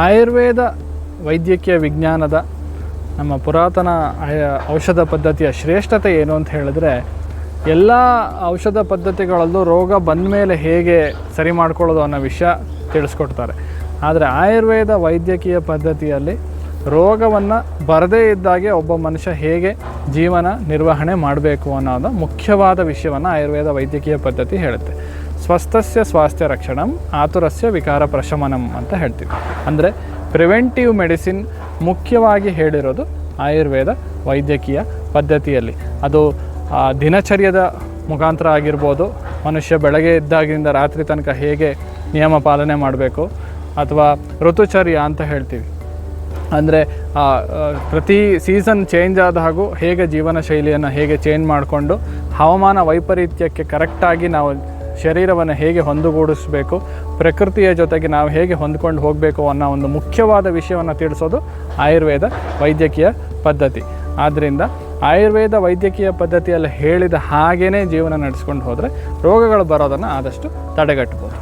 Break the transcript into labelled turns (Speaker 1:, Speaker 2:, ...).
Speaker 1: ಆಯುರ್ವೇದ ವೈದ್ಯಕೀಯ ವಿಜ್ಞಾನದ ನಮ್ಮ ಪುರಾತನ ಔಷಧ ಪದ್ಧತಿಯ ಶ್ರೇಷ್ಠತೆ ಏನು ಅಂತ ಹೇಳಿದ್ರೆ, ಎಲ್ಲ ಔಷಧ ಪದ್ಧತಿಗಳಲ್ಲೂ ರೋಗ ಬಂದ ಮೇಲೆ ಹೇಗೆ ಸರಿ ಮಾಡ್ಕೊಳ್ಳೋದು ಅನ್ನೋ ವಿಷಯ ತಿಳಿಸ್ಕೊಡ್ತಾರೆ. ಆದರೆ ಆಯುರ್ವೇದ ವೈದ್ಯಕೀಯ ಪದ್ಧತಿಯಲ್ಲಿ ರೋಗವನ್ನು ಬರದೇ ಇದ್ದಾಗೆ ಒಬ್ಬ ಮನುಷ್ಯ ಹೇಗೆ ಜೀವನ ನಿರ್ವಹಣೆ ಮಾಡಬೇಕು ಅನ್ನೋದು ಮುಖ್ಯವಾದ ವಿಷಯವನ್ನು ಆಯುರ್ವೇದ ವೈದ್ಯಕೀಯ ಪದ್ಧತಿ ಹೇಳುತ್ತೆ. ಸ್ವಸ್ಥಸ್ಯ ಸ್ವಾಸ್ಥ್ಯ ರಕ್ಷಣಂ ಆತುರಸ್ಯ ವಿಕಾರ ಪ್ರಶಮನಂ ಅಂತ ಹೇಳ್ತೀವಿ. ಅಂದರೆ ಪ್ರಿವೆಂಟಿವ್ ಮೆಡಿಸಿನ್ ಮುಖ್ಯವಾಗಿ ಹೇಳಿರೋದು ಆಯುರ್ವೇದ ವೈದ್ಯಕೀಯ ಪದ್ಧತಿಯಲ್ಲಿ. ಅದು ದಿನಚರ್ಯದ ಮುಖಾಂತರ ಆಗಿರ್ಬೋದು, ಮನುಷ್ಯ ಬೆಳಗ್ಗೆ ಇದ್ದಾಗಿಂದ ರಾತ್ರಿ ತನಕ ಹೇಗೆ ನಿಯಮ ಪಾಲನೆ ಮಾಡಬೇಕು, ಅಥವಾ ಋತುಚರ್ಯ ಅಂತ ಹೇಳ್ತೀವಿ. ಅಂದರೆ ಪ್ರತಿ ಸೀಸನ್ ಚೇಂಜ್ ಆದ ಹಾಗೂ ಹೇಗೆ ಜೀವನ ಶೈಲಿಯನ್ನು ಹೇಗೆ ಚೇಂಜ್ ಮಾಡಿಕೊಂಡು ಹವಾಮಾನ ವೈಪರೀತ್ಯಕ್ಕೆ ಕರೆಕ್ಟಾಗಿ ನಾವು ಶರೀರವನ್ನು ಹೇಗೆ ಹೊಂದಿಗೂಡಿಸಬೇಕು, ಪ್ರಕೃತಿಯ ಜೊತೆಗೆ ನಾವು ಹೇಗೆ ಹೊಂದ್ಕೊಂಡು ಹೋಗಬೇಕು ಅನ್ನೋ ಒಂದು ಮುಖ್ಯವಾದ ವಿಷಯವನ್ನು ತಿಳಿಸೋದು ಆಯುರ್ವೇದ ವೈದ್ಯಕೀಯ ಪದ್ಧತಿ. ಆದ್ದರಿಂದ ಆಯುರ್ವೇದ ವೈದ್ಯಕೀಯ ಪದ್ಧತಿಯಲ್ಲಿ ಹೇಳಿದ ಹಾಗೇ ಜೀವನ ನಡೆಸ್ಕೊಂಡು ಹೋದರೆ ರೋಗಗಳು ಬರೋದನ್ನು ಆದಷ್ಟು ತಡೆಗಟ್ಬೋದು.